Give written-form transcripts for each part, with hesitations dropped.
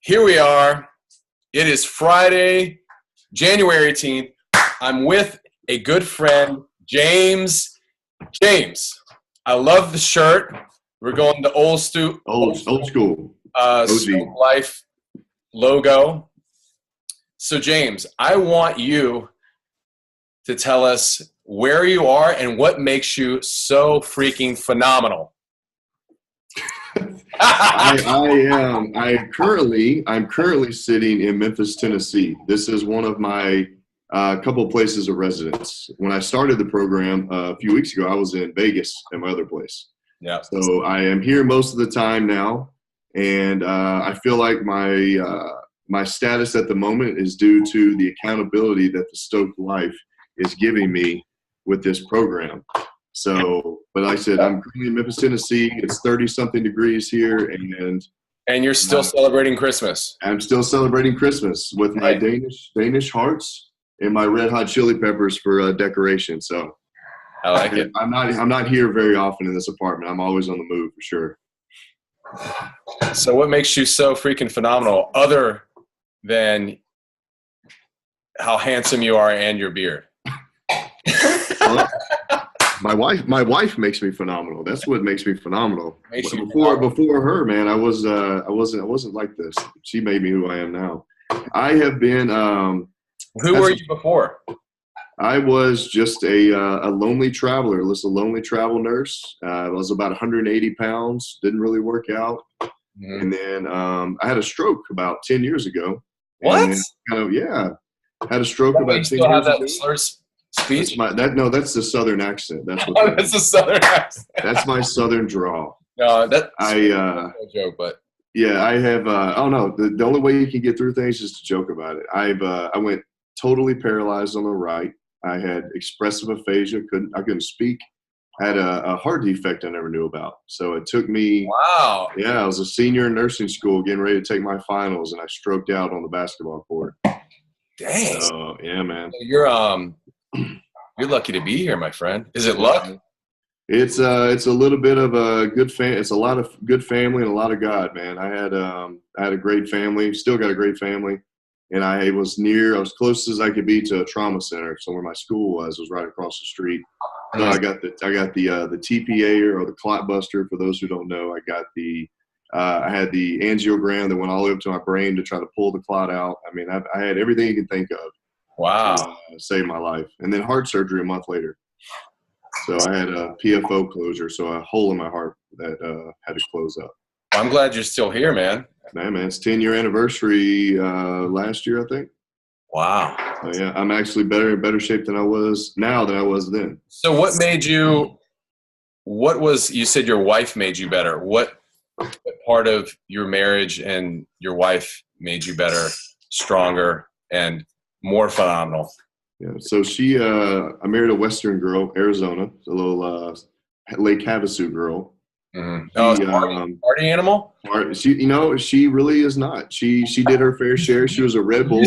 here we are. It is Friday, January 18th. I'm with a good friend, James. James, I love the shirt. We're going to old school. Stoked Life logo. So, James, I want you to tell us where you are and what makes you so freaking phenomenal. I'm currently sitting in Memphis, Tennessee. This is one of my couple of places of residence. When I started the program a few weeks ago, I was in Vegas at my other place. Yeah. So I am here most of the time now, and I feel like my status at the moment is due to the accountability that the Stoked Life is giving me with this program. So, but like I said, I'm currently in Memphis, Tennessee. It's 30-something degrees here, and you're still celebrating Christmas. I'm still celebrating Christmas with my Danish hearts and my red hot chili peppers for decoration. So, I like it. I'm not here very often in this apartment. I'm always on the move for sure. So, what makes you so freaking phenomenal, other than how handsome you are and your beard? Well, my wife makes me phenomenal. That's what makes me phonamenal. Before her, man, I wasn't like this. She made me who I am now. I have been. Who were you before? I was just a lonely traveler. Just a lonely travel nurse. I was about 180 pounds. Didn't really work out. Mm-hmm. And then I had a stroke about 10 years ago. What? Had a stroke about 10 years ago. Speech? That's the Southern accent. That's what. That's the Southern accent. That's my Southern drawl. No, that's a joke, but yeah, I have. The only way you can get through things is to joke about it. I went totally paralyzed on the right. I had expressive aphasia. I couldn't speak. I had a heart defect I never knew about. So it took me. Wow. Yeah, I was a senior in nursing school, getting ready to take my finals, and I stroked out on the basketball court. Dang. So yeah, man. You're lucky to be here, my friend. Is it luck? It's a little bit of a good it's a lot of good family and a lot of God, man. I had a great family, still got a great family, and I was close as I could be to a trauma center. So where my school was right across the street. So I got the TPA or the clot buster. For those who don't know, I had the angiogram that went all the way up to my brain to try to pull the clot out. I mean, I had everything you can think of. Wow. Saved my life. And then heart surgery a month later. So I had a PFO closure, so a hole in my heart that had to close up. I'm glad you're still here, man. Man, it's 10-year anniversary last year, I think. Wow. So, yeah, I'm actually in better shape than I was now than I was then. So you said your wife made you better. What part of your marriage and your wife made you better, stronger, and more phenomenal? Yeah, so I married a Western girl, Arizona, a little Lake Havasu girl. Mm-hmm. Party animal? She really is not. She did her fair share. She was a Red Bull.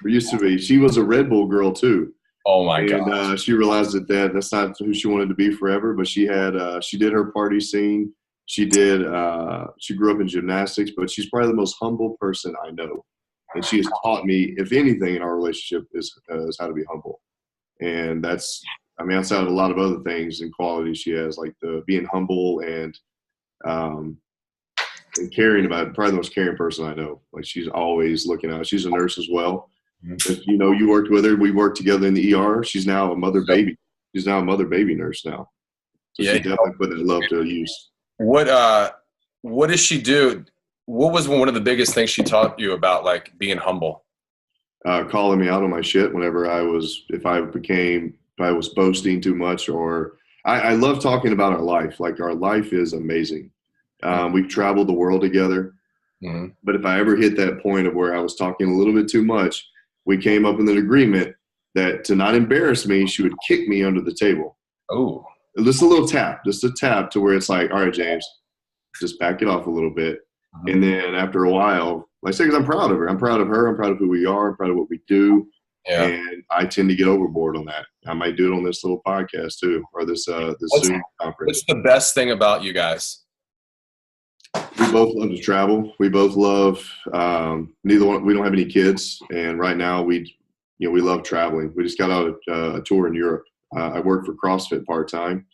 Used to be. She was a Red Bull girl too. Oh my God! And she realized that's not who she wanted to be forever. But she did her party scene. She grew up in gymnastics, but she's probably the most humble person I know. And she has taught me, if anything, in our relationship is how to be humble. And outside of a lot of other things and qualities she has, like the being humble and caring about, probably the most caring person I know. Like she's always looking out. She's a nurse as well. Mm-hmm. You worked with her. We worked together in the ER. She's now a mother-baby. She's now a mother-baby nurse now. So she definitely put that love to use. What does she do? What was one of the biggest things she taught you about, like, being humble? Calling me out on my shit whenever if I was boasting too much, or I love talking about our life. Like, our life is amazing. We've traveled the world together. Mm-hmm. But if I ever hit that point of where I was talking a little bit too much, we came up with an agreement that to not embarrass me, she would kick me under the table. Oh. Just a tap to where it's like, all right, James, just back it off a little bit. Mm-hmm. And then after a while, like I say, because I'm proud of her. I'm proud of her. I'm proud of who we are. I'm proud of what we do. Yeah. And I tend to get overboard on that. I might do it on this little podcast too, or this Zoom conference. What's the best thing about you guys? We both love to travel. We both love neither one. We don't have any kids, and right now we love traveling. We just got out a tour in Europe. I work for CrossFit part time,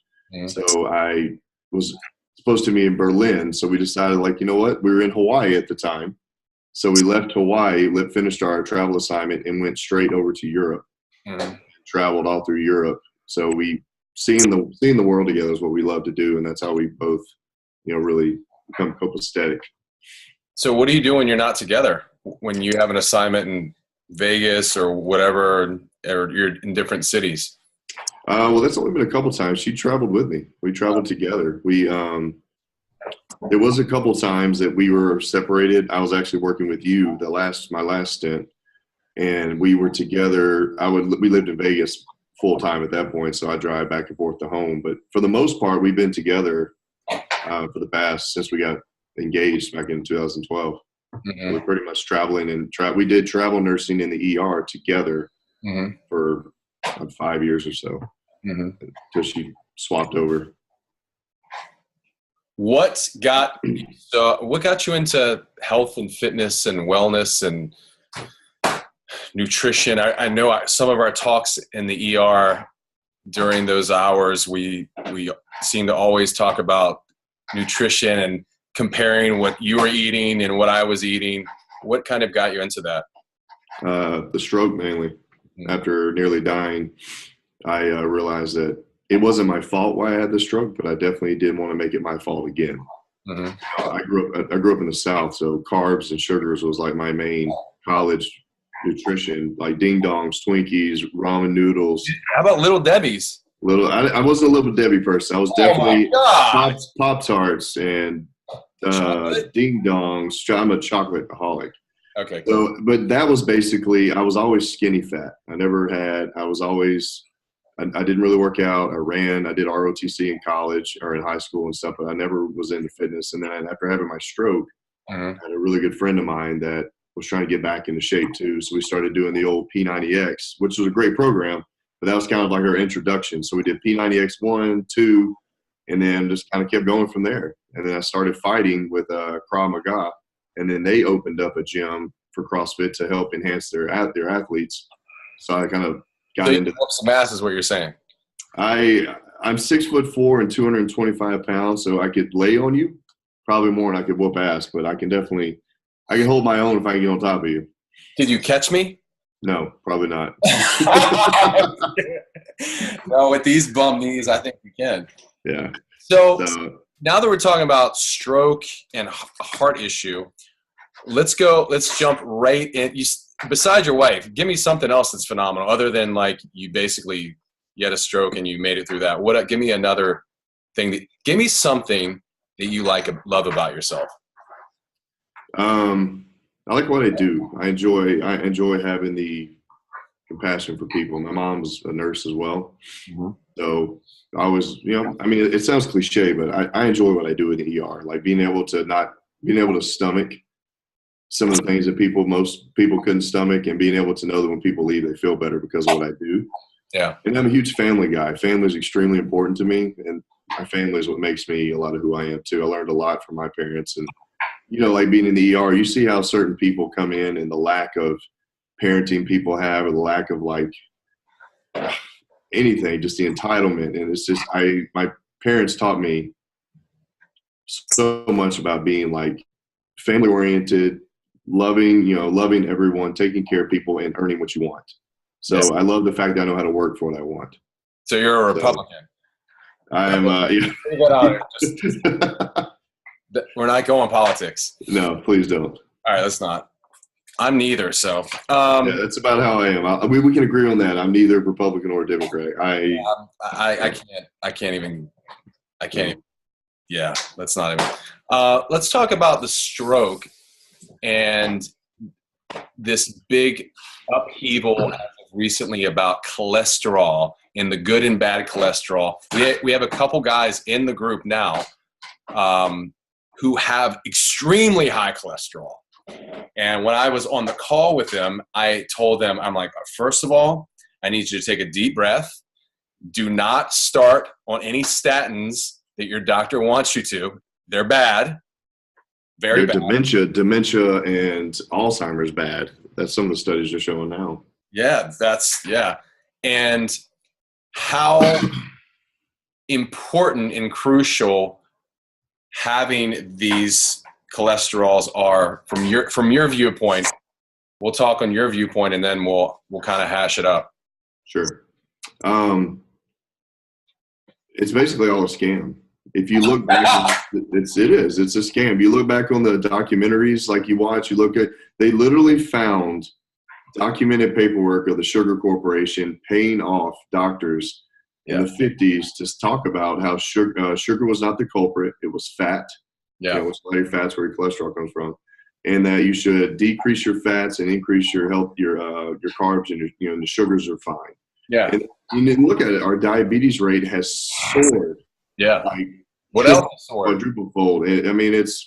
so I was supposed to be in Berlin. So we decided, like, you know what? We were in Hawaii at the time, so we left Hawaii, finished our travel assignment, and went straight over to Europe. Traveled all through Europe. So we seeing the world together is what we love to do, and that's how we both, really become copacetic. So what do you do when you're not together? When you have an assignment in Vegas or whatever, or you're in different cities? Well, that's only been a couple times. She traveled with me. We traveled together. There was a couple times that we were separated. I was actually working with you my last stint, and we were together. We lived in Vegas full time at that point, so I drive back and forth to home. But for the most part, we've been together for the past, since we got engaged back in 2012. We're pretty much traveling, and we did travel nursing in the ER together for 5 years or so until she swapped over. What got you into health and fitness and wellness and nutrition? I know some of our talks in the ER during those hours, we seem to always talk about nutrition and comparing what you were eating and what I was eating. What kind of got you into that? The stroke, mainly. After nearly dying, I realized that it wasn't my fault why I had the stroke, but I definitely didn't want to make it my fault again. I grew up in the South, so carbs and sugars was like my main college nutrition, like ding dongs, Twinkies, ramen noodles. How about Little Debbie's? I wasn't a Little Debbie person. I was definitely Pop-Tarts and ding dongs. I'm a chocolate-aholic. Okay, cool. So, but that was basically, I was always skinny fat. I didn't really work out. I did ROTC in college or in high school and stuff, but I never was into fitness. And then after having my stroke, I had a really good friend of mine that was trying to get back into shape too. So we started doing the old P90X, which was a great program, but that was kind of like our introduction. So we did P90X 1, 2, and then just kind of kept going from there. And then I started fighting with Krav Maga, and then they opened up a gym for CrossFit to help enhance their athletes. So I kind of got into some ass is what you're saying. I'm 6'4" and 225 pounds, so I could lay on you probably more than I could whoop ass, but I can hold my own if I can get on top of you. Did you catch me? No, probably not. No, with these bum knees, I think we can. Yeah. So now that we're talking about stroke and heart issue, let's jump right in. Besides your wife, give me something else that's phenomenal other than like you had a stroke and you made it through that. Give me another thing give me something that you love about yourself. I like what I do. I enjoy having the compassion for people. My mom's a nurse as well. So I was, it sounds cliche, but I enjoy what I do in the ER, like being able to stomach some of the things that most people couldn't stomach, and being able to know that when people leave, they feel better because of what I do. Yeah. And I'm a huge family guy. Family is extremely important to me, and my family is what makes me a lot of who I am too. I learned a lot from my parents, and like being in the ER, you see how certain people come in and the lack of parenting people have, or the lack of anything, just the entitlement. And it's just, my parents taught me so much about being like family oriented, loving everyone, taking care of people, and earning what you want. So yes. I love the fact that I know how to work for what I want. So you're a Republican. I'm, We're not going politics. No, please don't. All right, let's not. I'm neither. So yeah, that's about how I am. We can agree on that. I'm neither Republican or Democrat. I can't even. Yeah, let's not even. Let's talk about the stroke and this big upheaval recently about cholesterol and the good and bad cholesterol. We have a couple guys in the group now who have extremely high cholesterol. And when I was on the call with them, I told them, I'm like, first of all, I need you to take a deep breath. Do not start on any statins that your doctor wants you to. They're bad. Very Yeah, bad. dementia and Alzheimer's bad. That's some of the studies are showing now. Yeah, and how important and crucial having these cholesterols are from your viewpoint. We'll talk on your viewpoint, and then we'll kind of hash it up. Sure. It's basically all a scam. If you look back, it's a scam. You look back on the documentaries like you watch, they literally found documented paperwork of the Sugar Corporation paying off doctors in the 50s to talk about how sugar was not the culprit. It was fat. Yeah. It was lighter fats where your cholesterol comes from. And that you should decrease your fats and increase your carbs, and the sugars are fine. Yeah. And then look at it, our diabetes rate has soared. Yeah. Like what else soared? Quadruple fold. I mean, it's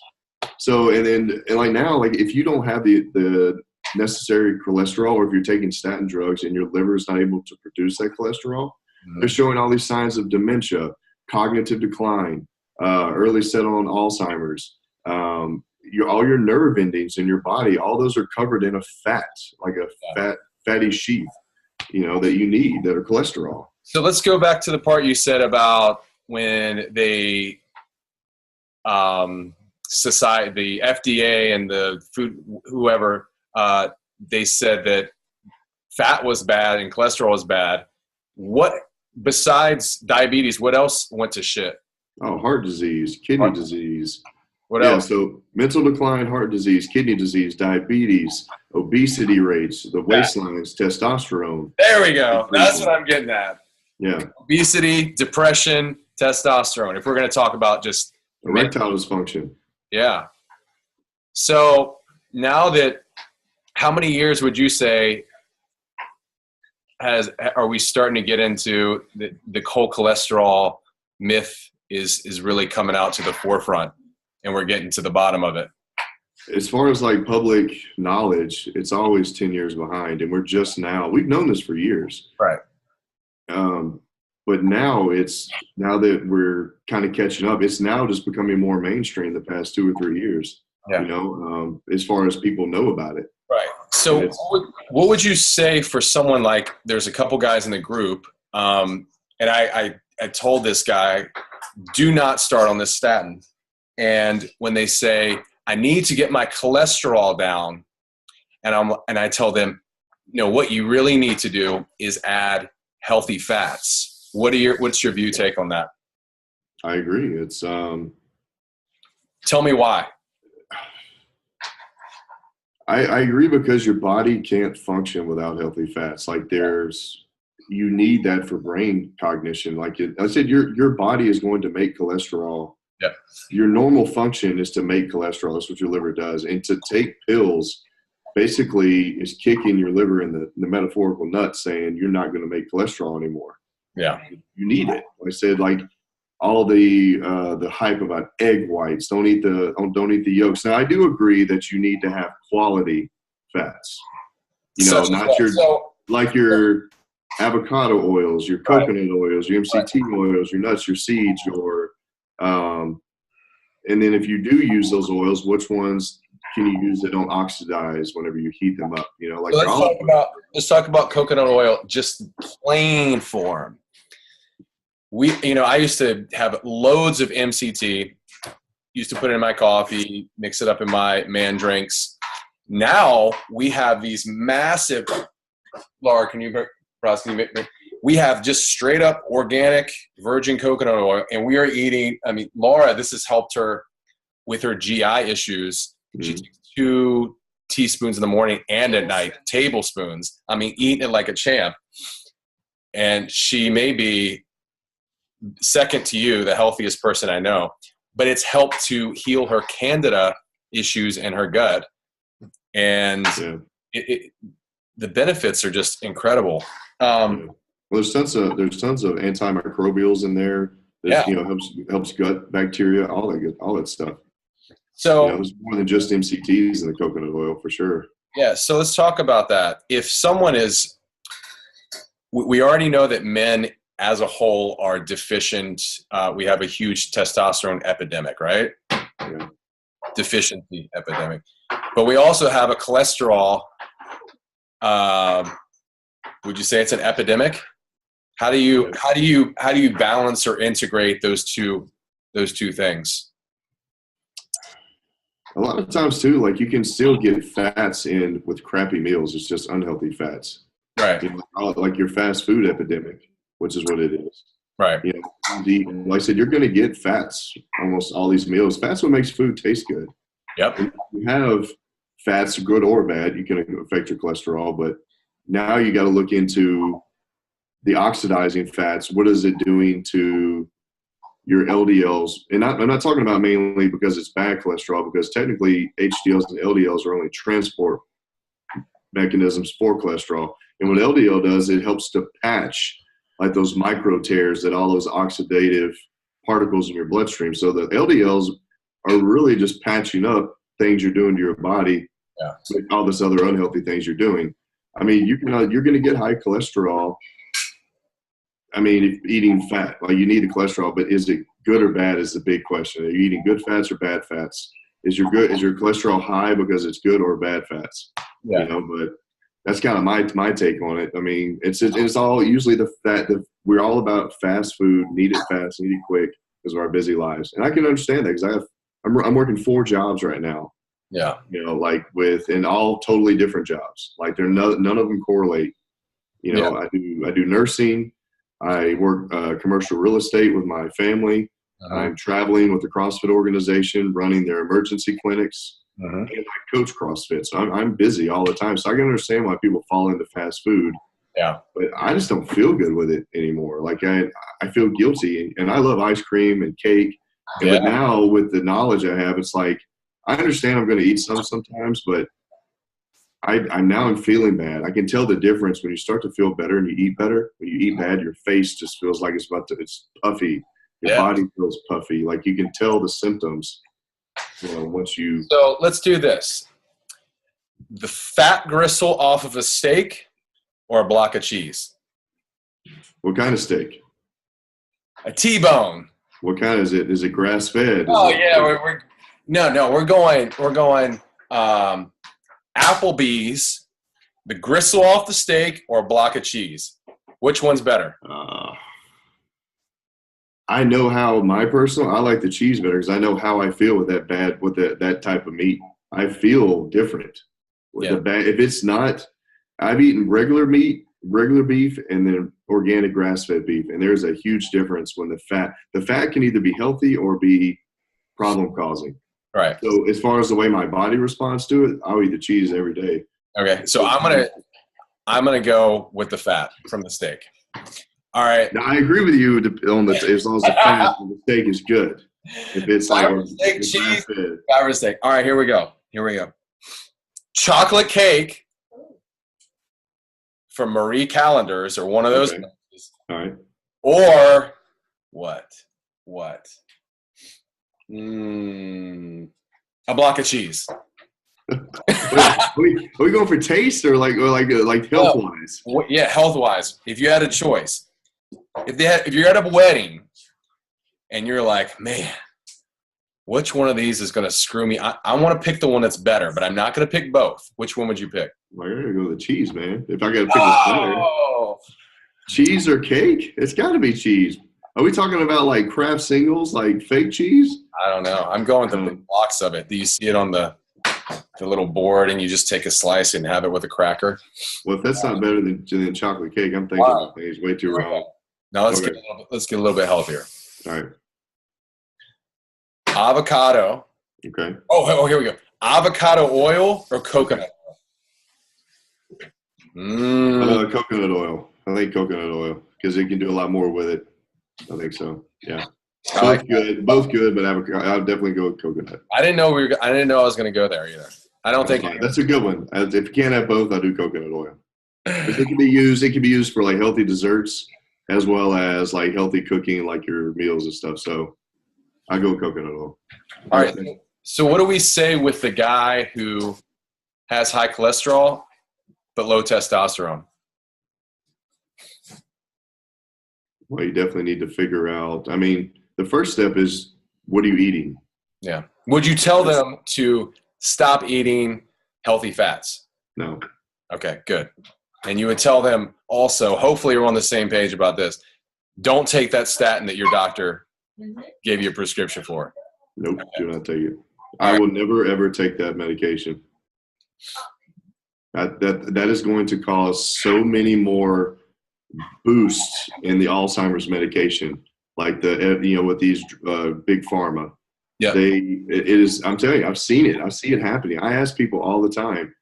so, and like now, like if you don't have the necessary cholesterol, or if you're taking statin drugs and your liver is not able to produce that cholesterol, they're showing all these signs of dementia, cognitive decline, early set on Alzheimer's. All your nerve endings in your body, all those are covered in a fat, like a fatty sheath, that you need, that are cholesterol. So let's go back to the part you said about when they, society, the FDA and the food, whoever, they said that fat was bad and cholesterol was bad. What, besides diabetes, what else went to shit? Oh, heart disease, kidney disease. What else? So mental decline, heart disease, kidney disease, diabetes, obesity rates, the waistlines, testosterone. There we go. That's what I'm getting at. Yeah. Obesity, depression, testosterone. If we're going to talk about just erectile dysfunction. Yeah. So now that, how many years would you say are we starting to get into the whole cholesterol myth is really coming out to the forefront, and we're getting to the bottom of it? As far as like public knowledge, it's always 10 years behind, and we've known this for years. Right. But now that we're kind of catching up, it's now just becoming more mainstream the past 2 or 3 years, as far as people know about it. Right. So what would you say for someone like, there's a couple guys in the group, and I told this guy, do not start on this statin. And when they say, I need to get my cholesterol down, and I tell them, what you really need to do is add healthy fats. What's your view take on that? I agree. It's tell me why. I agree, because your body can't function without healthy fats. Like you need that for brain cognition. Like I said, your body is going to make cholesterol. Yep. Your normal function is to make cholesterol. That's what your liver does. And to take pills basically is kicking your liver in the metaphorical nuts, saying you're not going to make cholesterol anymore. Yeah. You need it. Like I said, like all the hype about egg whites, don't eat the yolks. Now I do agree that you need to have quality fats. Like your avocado oils, your coconut oils, your MCT oils, your nuts, your seeds, and then if you do use those oils, which ones can you use that don't oxidize whenever you heat them up? Like so let's talk about coconut oil, just plain form. I used to have loads of MCT, used to put it in my coffee, mix it up in my man drinks. Now we have these massive, Laura, we have just straight up organic virgin coconut oil, and we are eating, Laura, this has helped her with her GI issues. Mm-hmm. She takes 2 teaspoons in the morning and at night, tablespoons. Eating it like a champ. And she may be second to you, the healthiest person I know, but it's helped to heal her candida issues in her gut. And the benefits are just incredible. Well, there's tons of antimicrobials in there. Helps gut bacteria, all that stuff. So there's more than just MCTs in the coconut oil, for sure. Yeah. So let's talk about that. If someone we already know that men as a whole are deficient. We have a huge testosterone epidemic, right? Yeah. deficiency epidemic. But we also have a cholesterol. Would you say it's an epidemic? How do you balance or integrate those two things? A lot of times too, like you can still get fats in with crappy meals. It's just unhealthy fats. Right. You know, like your fast food epidemic, which is what it is. Right. You know, like I said, you're going to get fats almost all these meals. Fats what makes food taste good. Yep. And if you have fats, good or bad, you can affect your cholesterol. But now you got to look into the oxidizing fats. What is it doing to your LDLs? And I'm not talking about mainly because it's bad cholesterol, because technically HDLs and LDLs are only transport mechanisms for cholesterol. And what LDL does, it helps to patch like those micro tears that all those oxidative particles in your bloodstream. So the LDLs are really just patching up things you're doing to your body, with all this other unhealthy things you're doing. I mean, you're going to get high cholesterol. I mean, if eating fat, like you need the cholesterol, but is it good or bad is the big question. Are you eating good fats or bad fats? Is your cholesterol high because it's good or bad fats? Yeah. You know, but that's kind of my take on it. I mean, it's all usually the fact that we're all about fast food, need it fast, need it quick because of our busy lives. And I can understand that because I'm working 4 jobs right now. Yeah. You know, like and all totally different jobs. Like none of them correlate. You know, I do nursing. I work commercial real estate with my family. I'm traveling with the CrossFit organization, running their emergency clinics, and I coach CrossFit. So I'm busy all the time. So I can understand why people fall into fast food. Yeah. But I just don't feel good with it anymore. Like I feel guilty, and I love ice cream and cake. But now with the knowledge I have, it's like I understand I'm going to eat sometimes, but I'm feeling bad. I can tell the difference when you start to feel better and you eat better. When you eat bad, your face just feels like it's puffy. Your body feels puffy. Like you can tell the symptoms, you know, once you. So let's do this. The fat gristle off of a steak or a block of cheese? What kind of steak? A T-bone. What kind is it? Is it grass fed? Oh yeah, we're going Applebee's, the gristle off the steak, or a block of cheese. Which one's better? I know how I like the cheese better because I know how I feel with that type of meat. I feel different with the bad. If it's not, I've eaten regular meat, regular beef, and then organic grass-fed beef, and there's a huge difference when the fat can either be healthy or be problem-causing. Right. So as far as the way my body responds to it, I'll eat the cheese every day. Okay, so I'm gonna go with the fat from the steak. All right. Now I agree with you on as long as the fat on the steak is good. If it's like steak, cheese, steak. All right, here we go. Chocolate cake from Marie Callender's or one of those. Okay. All right. Or what? A block of chease. Are we going for taste or like health wise? Yeah, health wise. If you had a choice, if you're at a wedding and you're like, man, which one of these is going to screw me? I want to pick the one that's better, but I'm not going to pick both. Which one would you pick? Well, I gotta go with the cheese, man. If I got to pick what's better, cheese or cake? It's got to be cheese. Are we talking about like Kraft singles, like fake cheese? I don't know. I'm going to big blocks of it. Do you see it on the little board and you just take a slice and have it with a cracker? Well, if that's not better than chocolate cake, I'm thinking about things way too wrong. Now let's get a little bit healthier. All right. Avocado. Okay. Oh, here we go. Avocado oil or coconut oil? Coconut oil. I think coconut oil because it can do a lot more with it. I think so. Yeah. Both good, but I'll definitely go with coconut. I didn't know I was going to go there either. I don't think that's a good one. If you can't have both, I'll do coconut oil. It can be used for like healthy desserts as well as like healthy cooking, like your meals and stuff. So I go with coconut oil. All right. So what do we say with the guy who has high cholesterol but low testosterone? Well, you definitely need to figure out. I mean, the first step is what are you eating? Yeah. Would you tell them to stop eating healthy fats? No. Okay, good. And you would tell them also, hopefully we're on the same page about this, don't take that statin that your doctor gave you a prescription for. Nope, do not take it. I will never, ever take that medication. That is going to cause so many more boosts in the Alzheimer's medication, like with these big pharma. Yeah. It is, I'm telling you, I've seen it. I see it happening. I ask people all the time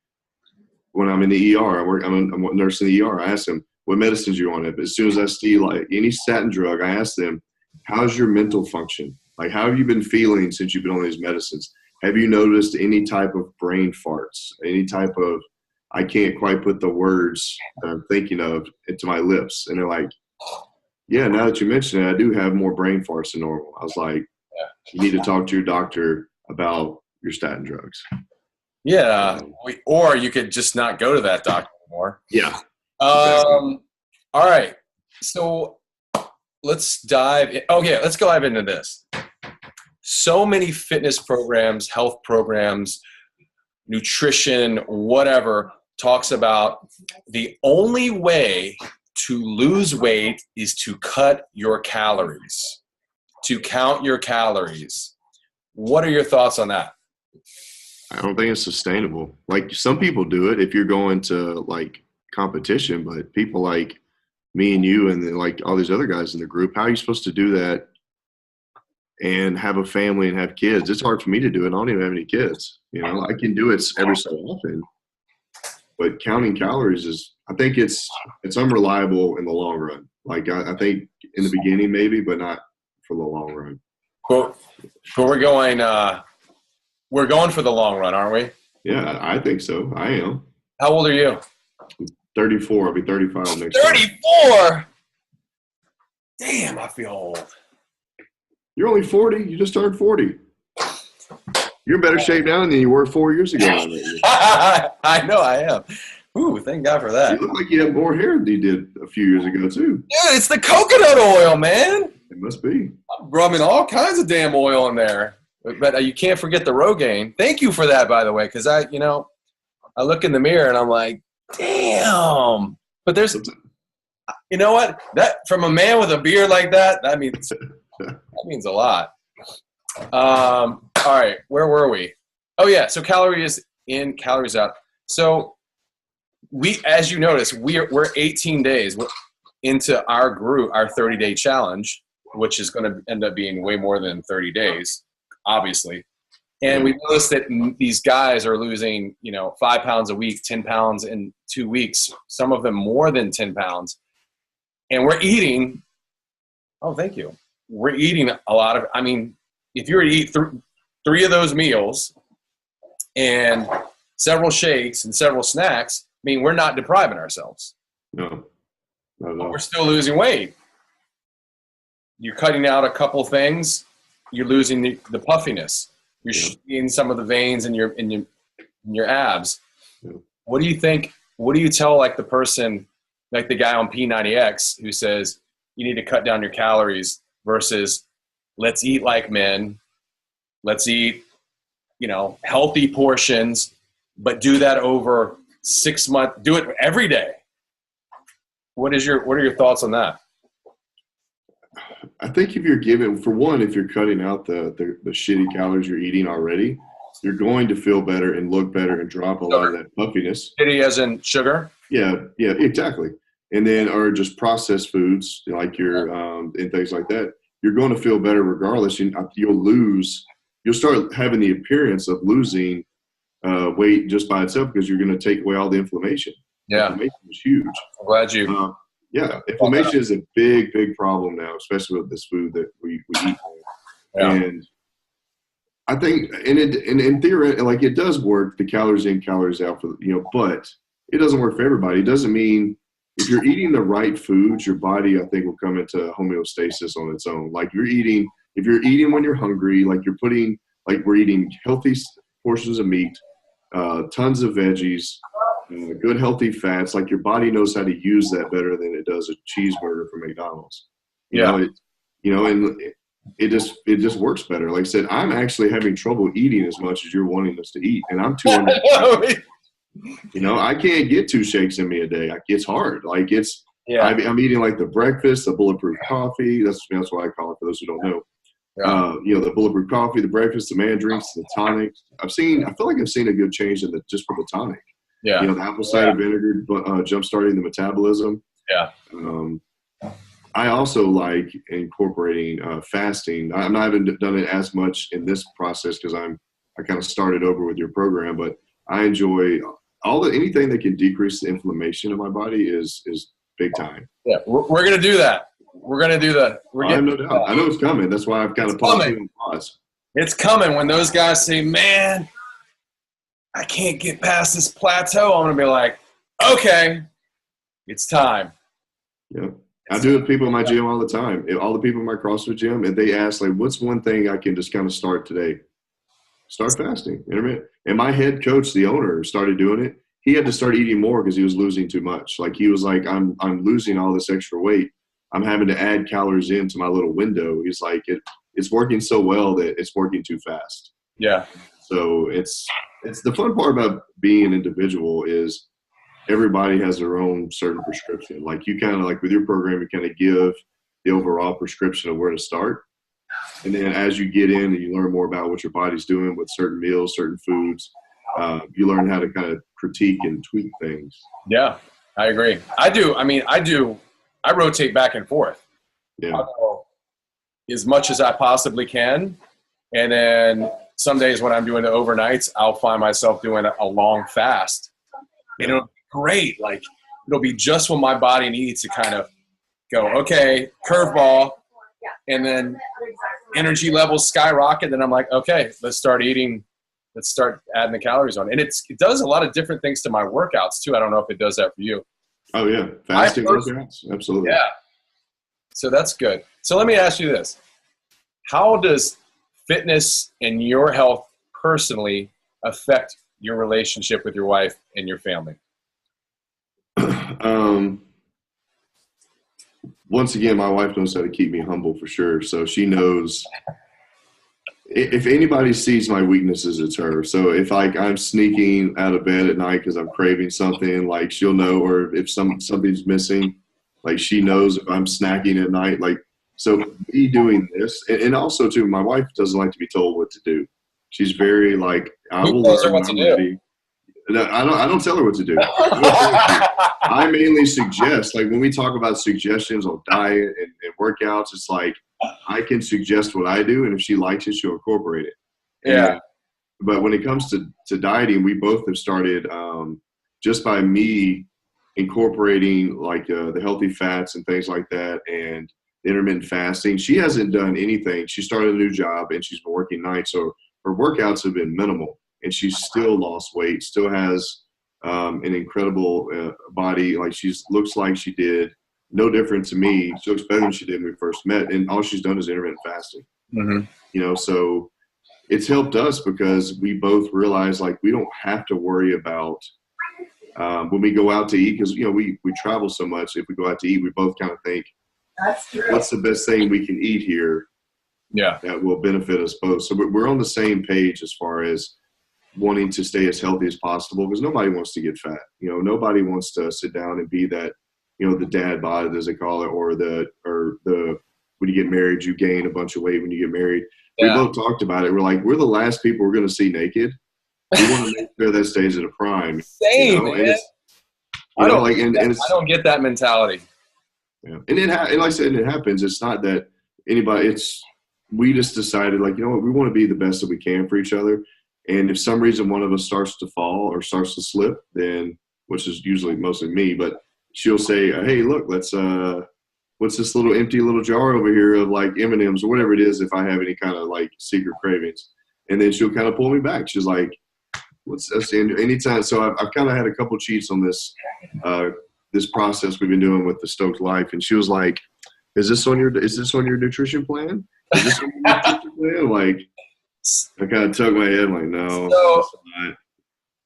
when I'm in the ER, I'm a nurse in the ER. I ask them, what medicines you on? As soon as I see like any statin drug, I ask them, how's your mental function? Like, how have you been feeling since you've been on these medicines? Have you noticed any type of brain farts? Any type of, I can't quite put the words that I'm thinking of into my lips. And they're like, yeah, now that you mention it, I do have more brain farts than normal. I was like, you need to talk to your doctor about your statin drugs. Yeah. Or you could just not go to that doctor anymore. Yeah. All right. So let's dive in. Oh, yeah. Let's go dive into this. So many fitness programs, health programs, nutrition, whatever, talks about the only way to lose weight is to cut your calories, to count your calories. What are your thoughts on that? I don't think it's sustainable. Like, some people do it if you're going to like competition, but people like me and you and then like all these other guys in the group, how are you supposed to do that and have a family and have kids? It's hard for me to do it. I don't even have any kids. I can do it every so often, but counting calories I think it's unreliable in the long run. Like, I think in the beginning maybe, but not for the long run. But we're going for the long run, aren't we? Yeah, I think so. I am. How old are you? 34. I'll be 35 next 34? Damn, I feel old. You're only 40. You just turned 40. You're in better shape now than you were 4 years ago. I know I am. Ooh, thank God for that. You look like you have more hair than you did a few years ago, too. Dude, it's the coconut oil, man. It must be. I'm rubbing all kinds of damn oil in there. But you can't forget the Rogaine. Thank you for that, by the way, because I look in the mirror and I'm like, damn. But there's, you know what? That from a man with a beard like that means a lot. All right, where were we? Oh yeah, so calories in, calories out. So as you notice, we're 18 days into our group, our 30-day challenge, which is going to end up being way more than 30 days, obviously. And we noticed that these guys are losing, 5 pounds a week, 10 pounds in 2 weeks, some of them more than 10 pounds. And we're eating, oh, thank you. We're eating a lot of, if you were to eat three of those meals and several shakes and several snacks, we're not depriving ourselves. No, not at all. But we're still losing weight. You're cutting out a couple things. You're losing the puffiness. You're seeing some of the veins in your abs. Yeah. What do you think? What do you tell like the person, like the guy on P90X who says you need to cut down your calories versus let's eat like men, let's eat, healthy portions, but do that over 6 months. Do it every day. What are your thoughts on that? I think if you're cutting out the shitty calories you're eating already, you're going to feel better and look better and drop a lot of that puffiness. Shitty as in sugar? Yeah, exactly. And then, or just processed foods like and things like that. You're going to feel better regardless. You'll start having the appearance of losing weight just by itself because you're going to take away all the inflammation. Yeah. Inflammation is huge. I'm glad you. Inflammation is a big, big problem now, especially with this food that we eat. Yeah. And I think, and in theory, like it does work, the calories in, calories out but it doesn't work for everybody. It doesn't mean if you're eating the right foods, your body, I think, will come into homeostasis on its own. Like if you're eating when you're hungry, we're eating healthy portions of meat, tons of veggies, good healthy fats, like your body knows how to use that better than it does a cheeseburger from McDonald's. And it just works better. Like I said, I'm actually having trouble eating as much as you're wanting us to eat, and I'm 200. You know, I can't get 2 shakes in me a day. It's hard. Like I'm eating like the breakfast, the bulletproof coffee. That's what I call it for those who don't know. You know, the bulletproof coffee, the breakfast, the man drinks, the tonic. I feel like I've seen a good change in just for the tonic. Yeah. You know, the apple cider vinegar, jump-starting the metabolism. Yeah. I also like incorporating fasting. I haven't done it as much in this process because I kind of started over with your program, but I enjoy anything that can decrease the inflammation in my body is big time. Yeah, we're gonna do that. We're gonna do that. I have no doubt. I know it's coming. That's why I've kind of paused and pause. It's coming when those guys say, "Man, I can't get past this plateau." I'm gonna be like, "Okay, it's time." Yeah, I do it with people in my gym all the time. All the people in my CrossFit gym, and they ask like, "What's one thing I can just kind of start today?" Start fasting, intermittent. And my head coach, the owner, started doing it. He had to start eating more because he was losing too much. Like he was like, I'm losing all this extra weight. I'm having to add calories into my little window. He's like, it's working so well that it's working too fast. Yeah. So it's the fun part about being an individual is everybody has their own certain prescription. Like you kind of like with your program, you kind of give the overall prescription of where to start. And then as you get in and you learn more about what your body's doing with certain meals, certain foods, you learn how to kind of critique and tweak things. Yeah, I agree. I do. I mean, I rotate back and forth. Yeah. As much as I possibly can. And then some days when I'm doing the overnights, I'll find myself doing a long fast. And it'll be great. Like it'll be just what my body needs to kind of go, okay, curveball. And then energy levels skyrocket. Then I'm like, okay, let's start eating. Let's start adding the calories on. And it does a lot of different things to my workouts too. I don't know if it does that for you. Oh yeah. Fasting workouts. Absolutely. Yeah. So that's good. So let me ask you this. How does fitness and your health personally affect your relationship with your wife and your family? Once again, my wife knows how to keep me humble for sure. So she knows if anybody sees my weaknesses, it's her. So if like I'm sneaking out of bed at night because I'm craving something, like she'll know, or if something's missing, like she knows if I'm snacking at night. Like, so me doing this, and also too, my wife doesn't like to be told what to do. She's very like, I will learn when I'm ready. No, I don't tell her what to do. I mainly suggest, like when we talk about suggestions on diet and workouts, it's like I can suggest what I do, and if she likes it, she'll incorporate it. Yeah. But when it comes to dieting, we both have started just by me incorporating like the healthy fats and things like that, and intermittent fasting. She hasn't done anything. She started a new job and she's been working nights, so her workouts have been minimal. And she's still lost weight, still has an incredible body. Like looks like she did. No different to me. She looks better than she did when we first met. And all she's done is intermittent fasting. Mm-hmm. You know, so it's helped us because we both realize like we don't have to worry about when we go out to eat, because, you know, we travel so much. If we go out to eat, we both kind of think, what's the best thing we can eat here? Yeah, that will benefit us both. So we're on the same page as far as wanting to stay as healthy as possible, because nobody wants to get fat. You know, nobody wants to sit down and be that, you know, the dad bod, as they call it, or the when you get married, you gain a bunch of weight when you get married. Yeah. We both talked about it. We're like, we're the last people we're going to see naked. We want to make sure that stays at a prime. Same, you know? man. I don't get that mentality. Yeah. And like I said, it happens. It's not that anybody. We just decided, like, you know what, we want to be the best that we can for each other. And if some reason one of us starts to fall or starts to slip, then, which is usually mostly me, but she'll say, hey, look, let's what's this little empty little jar over here of like M&Ms or whatever it is, if I have any kind of like secret cravings. And then she'll kind of pull me back. She's like, what's this? And anytime. So I've kind of had a couple cheats on this this process we've been doing with the Stoked Life. And she was like, is this on your nutrition plan? Is this on your nutrition plan? Like, I kind of tugged my head, like, no. So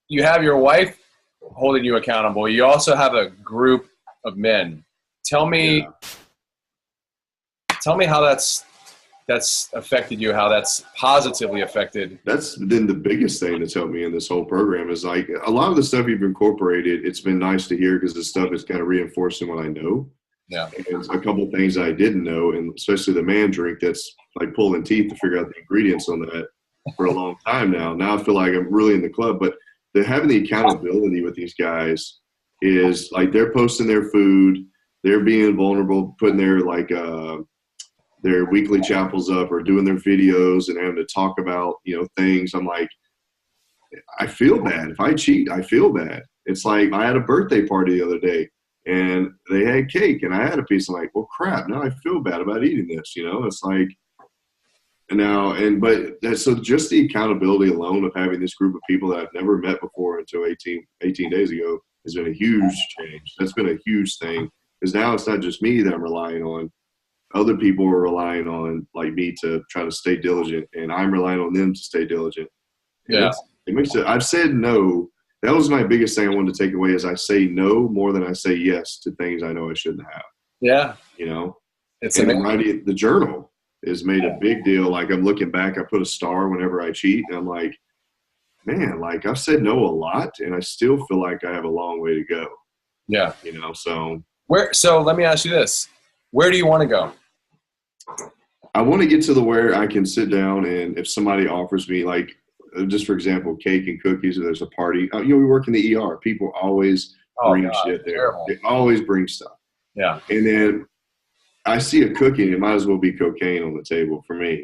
you have your wife holding you accountable. You also have a group of men. Tell me how that's that's affected you, how that's positively affected. That's been the biggest thing that's helped me in this whole program is like a lot of the stuff you've incorporated. It's been nice to hear because the stuff is kind of reinforcing what I know. Yeah. And a couple of things I didn't know, and especially the man drink, that's like pulling teeth to figure out the ingredients on that for a long time now. Now I feel like I'm really in the club, but having the accountability with these guys is like they're posting their food, they're being vulnerable, putting their weekly chapels up or doing their videos and having to talk about, things. I'm like, I feel bad. If I cheat, I feel bad. It's like I had a birthday party the other day and they had cake and I had a piece. I'm like, well, crap, now I feel bad about eating this, It's like, so just the accountability alone of having this group of people that I've never met before until 18 days ago has been a huge change. That's been a huge thing because now it's not just me that I'm relying on. Other people are relying on like me to try to stay diligent, and I'm relying on them to stay diligent. And it makes it. I've said no. That was my biggest thing I wanted to take away is I say no more than I say yes to things I know I shouldn't have. Yeah. It's writing the journal has made a big deal. Like I'm looking back, I put a star whenever I cheat, and I'm like, man, like I've said no a lot, and I still feel like I have a long way to go. Yeah. So let me ask you this. Where do you want to go? I want to get to where I can sit down and if somebody offers me, like, just for example, cake and cookies, or there's a party. We work in the ER. People always bring shit there. Terrible. They always bring stuff. Yeah. And then I see a cookie and it might as well be cocaine on the table for me.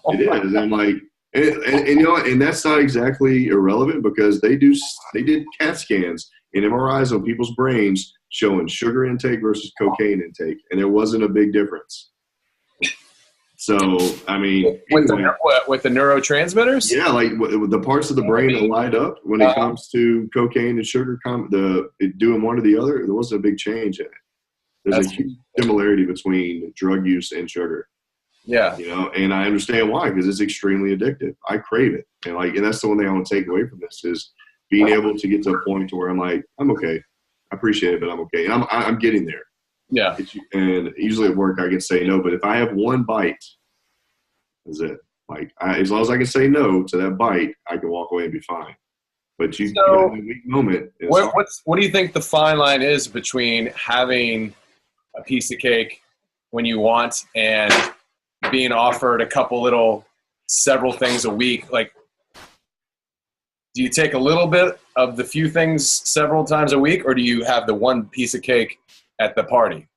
It is. I'm like, and that's not exactly irrelevant because they did CAT scans and MRIs on people's brains showing sugar intake versus cocaine intake, and there wasn't a big difference. So, I mean, with the neurotransmitters? Yeah, like the parts of the brain that light up when it comes to cocaine and sugar, doing one or the other, there wasn't a big change in it. There's a huge similarity between drug use and sugar. Yeah. And I understand why, because it's extremely addictive. I crave it. And that's the one thing I want to take away from this is being able to get to a point to where I'm like, I'm okay. I appreciate it, but I'm okay. And I'm getting there. Yeah. And usually at work I can say no, but if I have one bite, that's it. Like as long as I can say no to that bite, I can walk away and be fine. But you got a weak moment. What do you think the fine line is between having a piece of cake when you want and being offered several things a week? Like, do you take a little bit of the few things several times a week, or do you have the one piece of cake at the party?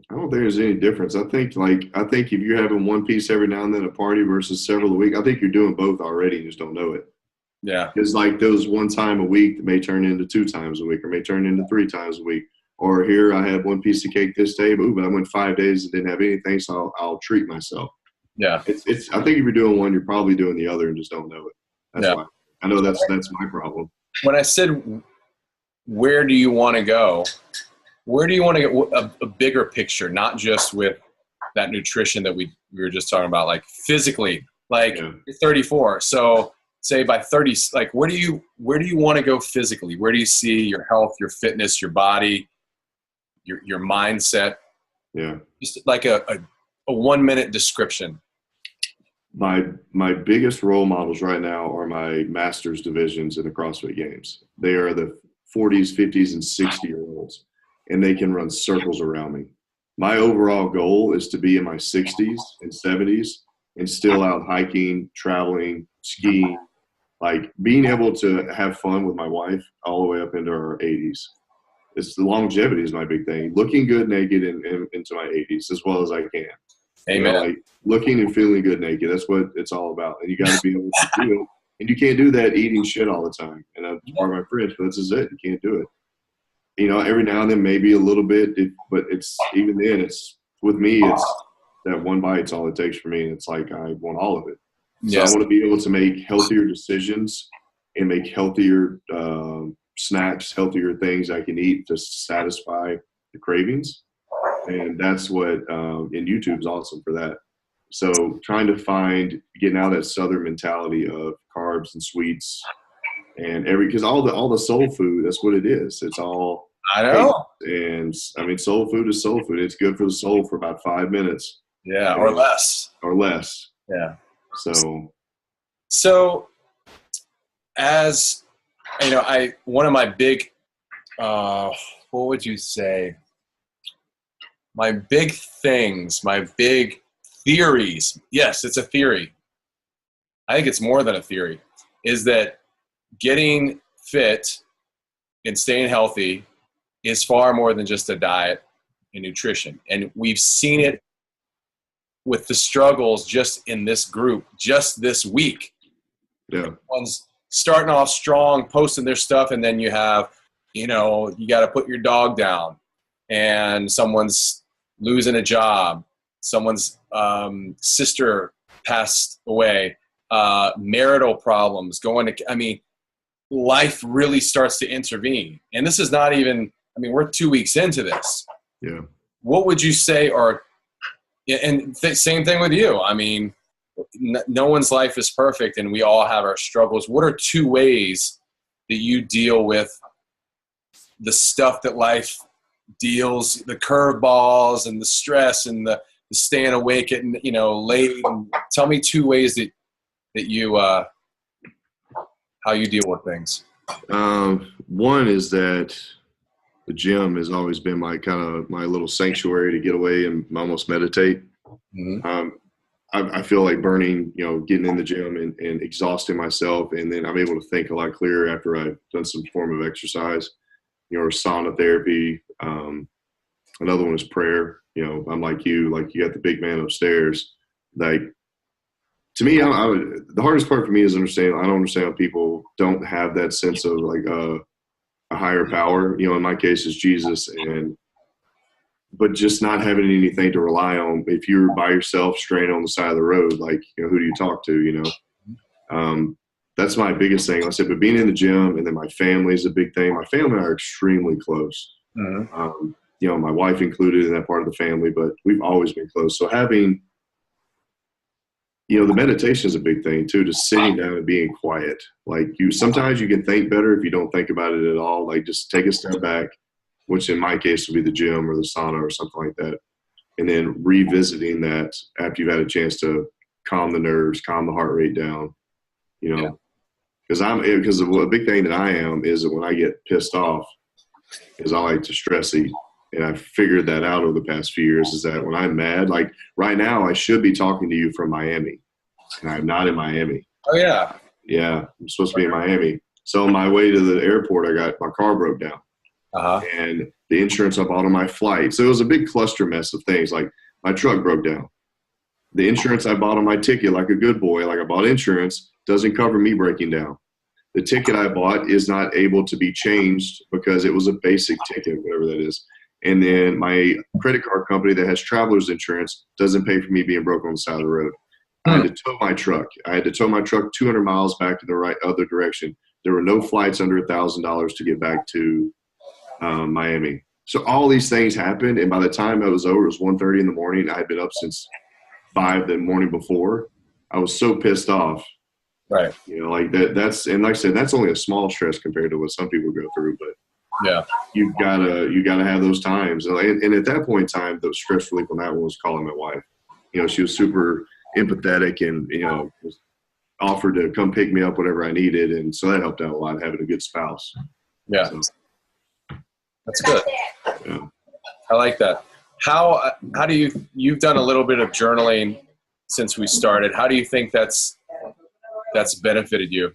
I don't think there's any difference. I think if you're having one piece every now and then at a party versus several a week, I think you're doing both already. You just don't know it. Yeah. It's like those one time a week that may turn into 2 times a week or may turn into 3 times a week. Or here I had one piece of cake this day, but I went 5 days and didn't have anything, so I'll treat myself. Yeah. It's. I think if you're doing one, you're probably doing the other and just don't know it. That's why. I know that's my problem. When I said, where do you want to go? Where do you want to get a bigger picture, not just with that nutrition that we were just talking about, like physically, like you're 34. So say by 30, like where do you want to go physically? Where do you see your health, your fitness, your body, your mindset? Yeah. Just like a 1 minute description. My biggest role models right now are my masters divisions in the CrossFit Games. They are the 40s, 50s, and 60-year-olds, and they can run circles around me. My overall goal is to be in my 60s and 70s and still out hiking, traveling, skiing, like being able to have fun with my wife all the way up into our 80s. It's the longevity is my big thing. Looking good naked into my 80s as well as I can. Amen. Like looking and feeling good naked. That's what it's all about. And you got to be able to do it. And you can't do that eating shit all the time. And that's part of my friends, but this is it. You can't do it. Every now and then maybe a little bit, but it's even then. It's with me. It's that one bite's all it takes for me. And it's like I want all of it. So I want to be able to make healthier decisions and make healthier snacks, healthier things I can eat to satisfy the cravings. And that's what, and YouTube's awesome for that. So trying to getting out of that Southern mentality of carbs and sweets and because all the soul food, that's what it is. It's all, I know. And I mean, soul food is soul food. It's good for the soul for about 5 minutes. Yeah, or less. Or less. Yeah. So As you know, one of my big, what would you say? My big things, my big theories. Yes, it's a theory. I think it's more than a theory. Is that getting fit and staying healthy is far more than just a diet and nutrition. And we've seen it with the struggles just in this group, just this week. yeah, Everyone's starting off strong, posting their stuff, and then you have, you got to put your dog down, and someone's losing a job, someone's sister passed away, marital problems, life really starts to intervene. And this is not even, we're 2 weeks into this. Yeah. What would you say same thing with you. No one's life is perfect, and we all have our struggles. What are 2 ways that you deal with the stuff that life deals, the curveballs and the stress and the staying awake at late? And tell me 2 ways that you how you deal with things. One is that the gym has always been my little sanctuary to get away and almost meditate. Mm-hmm. I feel like burning, getting in the gym and exhausting myself, and then I'm able to think a lot clearer after I've done some form of exercise, or sauna therapy. Another one is prayer. I'm like you got the big man upstairs. Like, to me, the hardest part for me is I don't understand how people don't have that sense of like a higher power. In my case, is Jesus, but just not having anything to rely on. If you're by yourself, straying on the side of the road, like, who do you talk to? That's my biggest thing. Like I said, but being in the gym, and then my family is a big thing. My family and I are extremely close. Mm-hmm. My wife included in that part of the family, but we've always been close. So having, the meditation is a big thing too, just sitting down and being quiet. Like, sometimes you can think better if you don't think about it at all. Like, just take a step back, which in my case would be the gym or the sauna or something like that. And then revisiting that after you've had a chance to calm the nerves, calm the heart rate down, because a big thing that I am is that when I get pissed off is I like to stress eat. And I've figured that out over the past few years, is that when I'm mad, like right now, I should be talking to you from Miami, and I'm not in Miami. Oh, yeah. Yeah, I'm supposed to be in Miami. So on my way to the airport, my car broke down. Uh-huh. And the insurance I bought on my flight. So it was a big cluster mess of things. Like, my truck broke down. The insurance I bought on my ticket, like a good boy, like I bought insurance, doesn't cover me breaking down. The ticket I bought is not able to be changed because it was a basic ticket, whatever that is. And then my credit card company that has traveler's insurance doesn't pay for me being broke on the side of the road. I had to tow my truck. 200 miles back to the other direction. There were no flights under $1,000 to get back to Miami. So all these things happened, and by the time it was over, it was 1:30 in the morning. I had been up since 5 the morning before. I was so pissed off. Right. Like that. And like I said, that's only a small stress compared to what some people go through. But yeah, you gotta have those times. And at that point in time, the stress relief on that one was calling my wife. She was super empathetic and was offered to come pick me up whatever I needed, and so that helped out a lot, having a good spouse. Yeah. So, that's good. Yeah. I like that. How do you've done a little bit of journaling since we started. How do you think that's benefited you?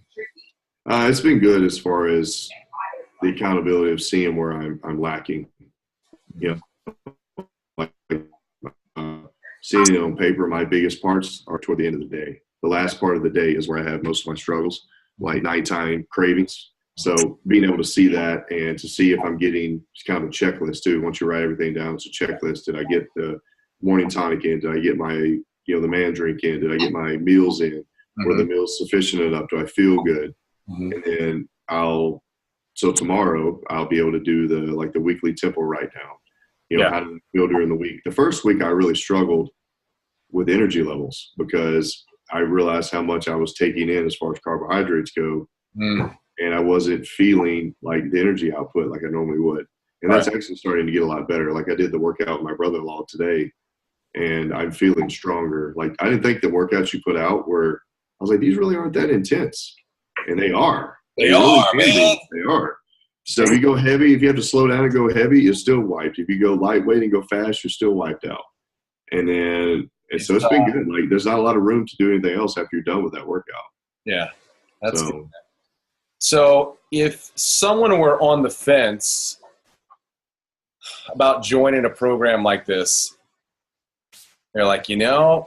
It's been good as far as the accountability of seeing where I'm lacking. Like seeing it on paper, my biggest parts are toward the end of the day. The last part of the day is where I have most of my struggles, like nighttime cravings. So being able to see that and to see if I'm getting kind of a checklist too. Once you write everything down, it's a checklist. Did I get the morning tonic in? Did I get my, the man drink in? Did I get my meals in? Mm-hmm. Were the meals sufficient enough? Do I feel good? Mm-hmm. And then so tomorrow I'll be able to do the weekly tempo write down. How did it feel during the week? The first week I really struggled with energy levels because I realized how much I was taking in as far as carbohydrates go. Mm. And I wasn't feeling like the energy output like I normally would. And that's actually starting to get a lot better. Like I did the workout with my brother-in-law today. and I'm feeling stronger. Like, I didn't think the workouts you put out were, I was like, these really aren't that intense. And they are. They are, man. They are. So if you go heavy, if you have to slow down and go heavy, you're still wiped. If you go lightweight and go fast, you're still wiped out. And then, and so it's been good. Like, there's not a lot of room to do anything else after you're done with that workout. Yeah, that's good. So if someone were on the fence about joining a program like this, they're like, I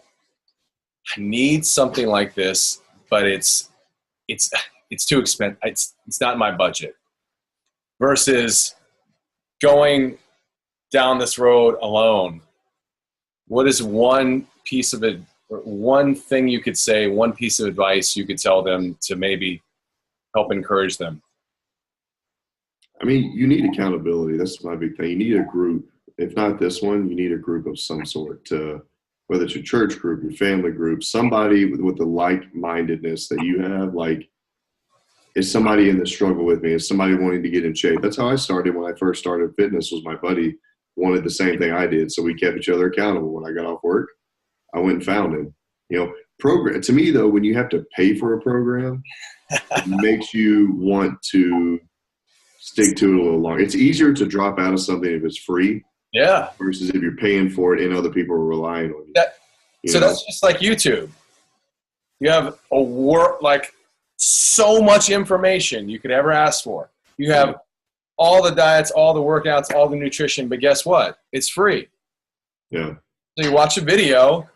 need something like this, but it's too expensive. It's not in my budget. Versus going down this road alone. What is one piece of it, one thing you could say, one piece of advice you could tell them to maybe help encourage them? I mean, you need accountability. That's my big thing. You need a group. If not this one, you need a group of some sort, to whether it's your church group, your family group, somebody with the like-mindedness that you have. Like, is somebody in the struggle with me? Is somebody wanting to get in shape? That's how I started when I first started fitness. Was my buddy wanted the same thing I did, so we kept each other accountable. When I got off work, I went and found him. Program, to me though, when you have to pay for a program, it makes you want to stick to it a little longer. It's easier to drop out of something if it's free. Yeah. Versus if you're paying for it and other people are relying on you. So that's just like YouTube. You have so much information you could ever ask for. You have all the diets, all the workouts, all the nutrition, but guess what? It's free. Yeah. So you watch a video,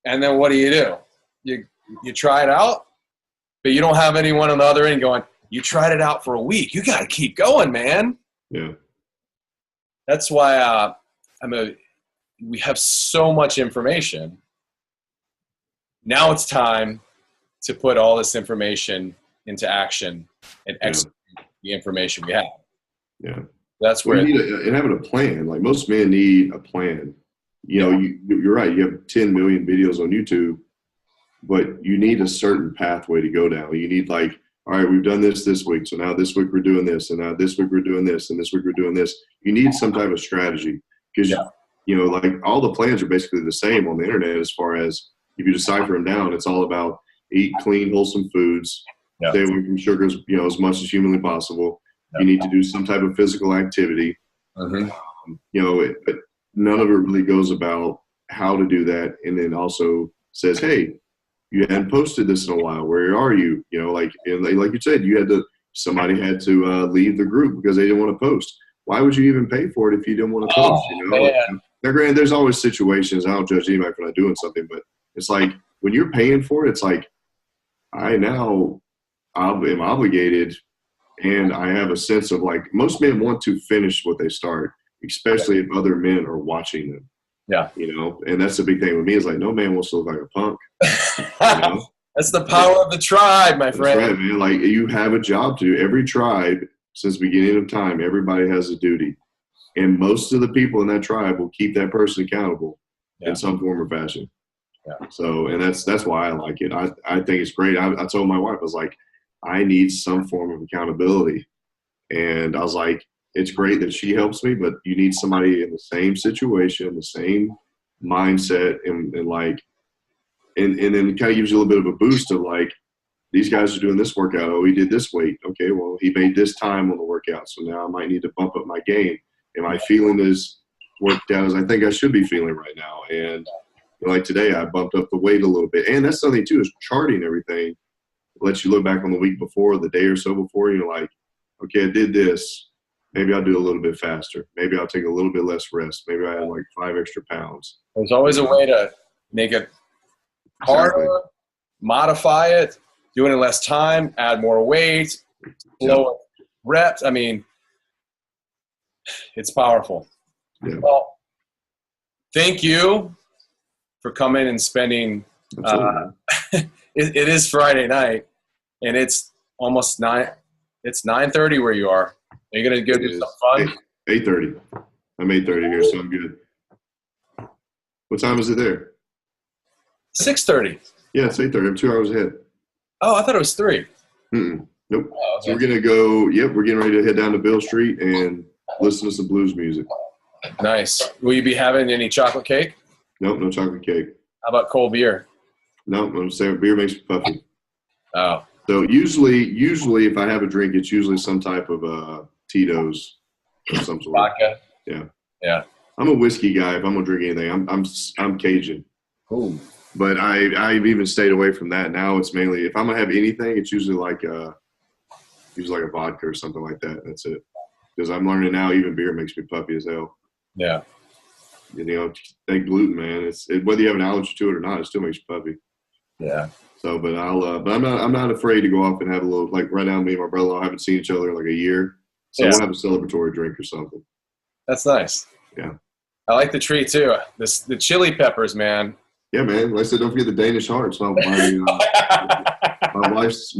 and then what do? You try it out, but you don't have anyone on the other end going, you tried it out for a week. You got to keep going, man. Yeah. That's why we have so much information. Now it's time to put all this information into action and execute the information we have. Yeah. That's where and having a plan. Like, most men need a plan. You're right. You have 10 million videos on YouTube, but you need a certain pathway to go down. You need, like, all right, we've done this week. So now this week we're doing this, and now this week we're doing this, and this week we're doing this. You need some type of strategy, because, like, all the plans are basically the same on the internet. As far as if you decipher them down, it's all about eat clean, wholesome foods, stay away from sugars, as much as humanly possible. You need to do some type of physical activity. But none of it really goes about how to do that. And then also says, hey, you hadn't posted this in a while. Where are you? Like you said, somebody had to leave the group because they didn't want to post. Why would you even pay for it if you didn't want to post? Now, granted, there's always situations. I don't judge anybody for not doing something, but it's like, when you're paying for it, it's like, I now am obligated, and I have a sense of, like, most men want to finish what they start, especially if other men are watching them. Yeah. And that's the big thing with me, is like, no man wants to look like a punk. That's the power of the tribe, my friend. That's right, man. Like, you have a job to do. Every tribe, since the beginning of time, everybody has a duty. And most of the people in that tribe will keep that person accountable in some form or fashion. Yeah. So, and that's why I like it. I think it's great. I told my wife, I was like, I need some form of accountability. And I was like, it's great that she helps me, but you need somebody in the same situation, the same mindset, and then it kind of gives you a little bit of a boost of, like, these guys are doing this workout. Oh, he did this weight. Okay, well, he made this time on the workout, so now I might need to bump up my game. Am I feeling as worked out as I think I should be feeling right now? And like today, I bumped up the weight a little bit. And that's something too, is charting everything. It lets you look back on the week before, the day or so before, like, okay, I did this. Maybe I'll do a little bit faster. Maybe I'll take a little bit less rest. Maybe I had like 5 extra pounds. There's always a way to make it harder, modify it, do it in less time, add more weight, lower reps. I mean, it's powerful. Yeah. Well, thank you for coming and spending. It is Friday night, and it's almost 9. It's 9:30 where you are. Are you gonna go do some fun? 8:30. I'm 8:30 here, so I'm good. What time is it there? 6:30. Yeah, it's 8:30. I'm 2 hours ahead. Oh, I thought it was 3. Nope. Oh, okay. So we're gonna go. Yep, we're getting ready to head down to Bill Street and listen to some blues music. Nice. Will you be having any chocolate cake? Nope, no chocolate cake. How about cold beer? Nope, I'm saying beer makes me puffy. Oh, So usually if I have a drink, it's usually some type of Tito's of some sort. vodka. Yeah. Yeah. I'm a whiskey guy. If I'm gonna drink anything, I'm Cajun. Ooh. But I've even stayed away from that. Now it's mainly if I'm gonna have anything, it's usually like a vodka or something like that. That's it. Because I'm learning now, even beer makes me puffy as hell. Yeah. You know, that gluten, man. Whether you have an allergy to it or not, it still makes you puffy. Yeah. So, but I'm not afraid to go off and have a little. Like right now, me and my brother-in-law haven't seen each other in like a year, so Yeah. we'll have a celebratory drink or something. That's nice. Yeah. I like the tree too. The chili peppers, man. Yeah, man. Like I said, don't forget the Danish hearts. My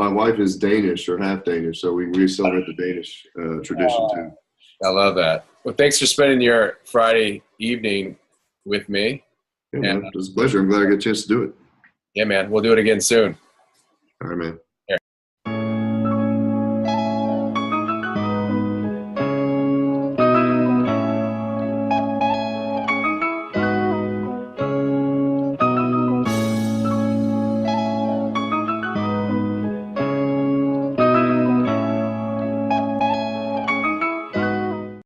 wife is Danish or half Danish, so we celebrate the Danish tradition too. I love that. Well, thanks for spending your Friday evening with me. Yeah, man. It was a pleasure. I'm glad I got a chance to do it. Yeah, man. We'll do it again soon. All right, man.